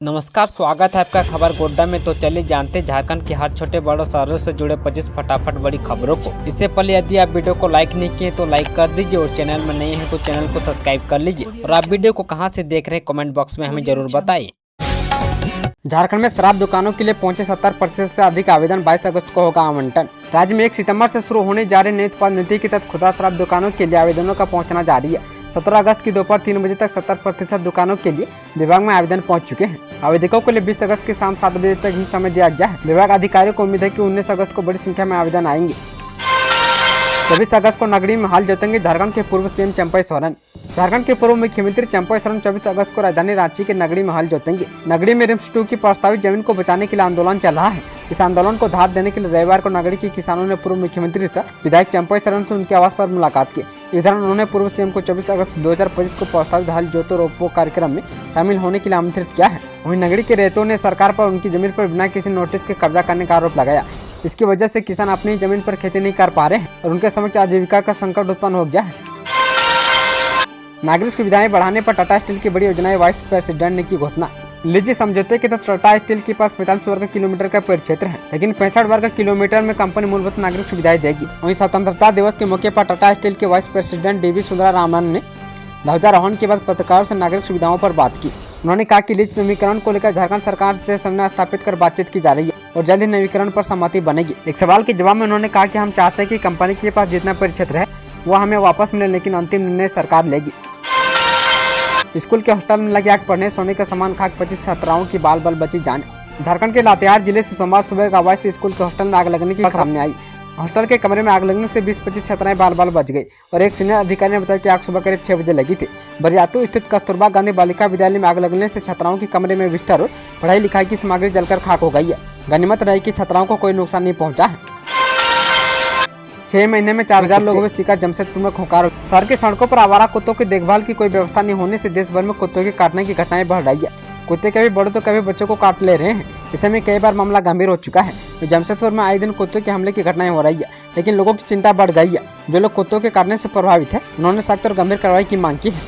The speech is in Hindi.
नमस्कार, स्वागत है आपका खबर गोड्डा में। तो चलिए जानते हैं झारखंड के हर छोटे बड़ों शहरों से जुड़े 25 फटाफट बड़ी खबरों को। इससे पहले यदि आप वीडियो को लाइक नहीं किए तो लाइक कर दीजिए और चैनल में नए हैं तो चैनल को सब्सक्राइब कर लीजिए। और आप वीडियो को कहां से देख रहे हैं कमेंट बॉक्स में हमें जरूर बताइए। झारखंड में शराब दुकानों के लिए पहुंचे 70% से अधिक आवेदन। 22 अगस्त को होगा आवंटन। राज्य में 1 सितंबर से शुरू होने जा रही नई उत्पाद नीति के तहत खुदरा शराब दुकानों के लिए आवेदनों का पहुंचना जारी है। 17 अगस्त की दोपहर 3 बजे तक 70% दुकानों के लिए विभाग में आवेदन पहुंच चुके हैं। आवेदकों के लिए 20 अगस्त की शाम 7 बजे तक ही समय दिया गया है। विभाग अधिकारियों को उम्मीद है कि 19 अगस्त को बड़ी संख्या में आवेदन आएंगे। 24 अगस्त को नगड़ी में हल जोतेंगे झारखंड के पूर्व सीएम चंपई सोरेन। झारखंड के पूर्व मुख्यमंत्री चंपई सोरेन 24 अगस्त को राजधानी रांची के नगड़ी में हल जोतेंगे। नगड़ी में रिम्स 2 की प्रस्तावित जमीन को बचाने के लिए आंदोलन चल रहा है। इस आंदोलन को धार देने के लिए रविवार को नगड़ी के किसानों ने पूर्व मुख्यमंत्री से विधायक चंपई सोरेन से उनके आवास पर मुलाकात की। इस दौरान उन्होंने पूर्व सीएम को 24 अगस्त 2025 को प्रस्तावित हल जोतो रोपो कार्यक्रम में शामिल होने के लिए आमंत्रित किया है। वहीं नगड़ी के रेतों ने सरकार पर उनकी जमीन पर बिना किसी नोटिस के कब्जा करने का आरोप लगाया। इसकी वजह से किसान अपनी जमीन पर खेती नहीं कर पा रहे हैं और उनके समक्ष आजीविका का संकट उत्पन्न हो गया है। नागरिक सुविधाएं बढ़ाने पर टाटा स्टील की बड़ी योजनाएं, वाइस प्रेसिडेंट ने की घोषणा। लीजी समझौते के तहत टाटा स्टील के पास 45 वर्ग किलोमीटर का परिक्षेत्र है, लेकिन 65 वर्ग किलोमीटर में कंपनी मूलभूत नागरिक सुविधाएं देगी। वहीं स्वतंत्रता दिवस के मौके पर टाटा स्टील के वाइस प्रेसिडेंट DV सुंदरारामन ने ध्वजारोहण के बाद पत्रकारों से नागरिक सुविधाओं पर बात की। उन्होंने कहा कि लीज नवीकरण को लेकर झारखंड सरकार से समन्वय स्थापित कर बातचीत की जा रही है और जल्द ही नवीकरण पर सहमति बनेगी। एक सवाल के जवाब में उन्होंने कहा कि हम चाहते हैं कि कंपनी के पास जितना परिक्षेत्र है वो हमें वापस मिले, लेकिन अंतिम निर्णय सरकार लेगी। स्कूल के हॉस्टल में लगी आग पड़ने सोने का सामान खाक 25 छात्राओं की बाल बाल बची जान। झारखंड के लातेहार जिले से सोमवार सुबह एक आवासीय स्कूल के हॉस्टल में आग लगने की खबर सामने आई। हॉस्टल के कमरे में आग लगने से 20-25 छात्राएं बाल बाल बच गई और एक सीनियर अधिकारी ने बताया कि आग सुबह करीब 6 बजे लगी थी। बरियातू स्थित कस्तूरबा गांधी बालिका विद्यालय में आग लगने से छात्राओं के कमरे में बिस्तर और पढ़ाई लिखाई की सामग्री जलकर खाक हो गई है। गनीमत रही कि छात्राओं को कोई नुकसान नहीं पहुंचा है। 6 महीने में 4000 लोगों में शिकार। जमशेदपुर में खोखार। शहर की सड़कों पर आवारा कुत्तों की देखभाल की कोई व्यवस्था नहीं होने से देश भर में कुत्तों के काटने की घटनाएं बढ़ रही है। कुत्ते कभी बड़े तो कभी बच्चों को काट ले रहे हैं। इस में कई बार मामला गंभीर हो चुका है। जमशेदपुर में आए दिन कुत्तों के हमले की घटनाएं हो रही है, लेकिन लोगों की चिंता बढ़ गई है। जो लोग कुत्तों के काटने से प्रभावित है उन्होंने सख्त और गंभीर कार्रवाई की मांग की है।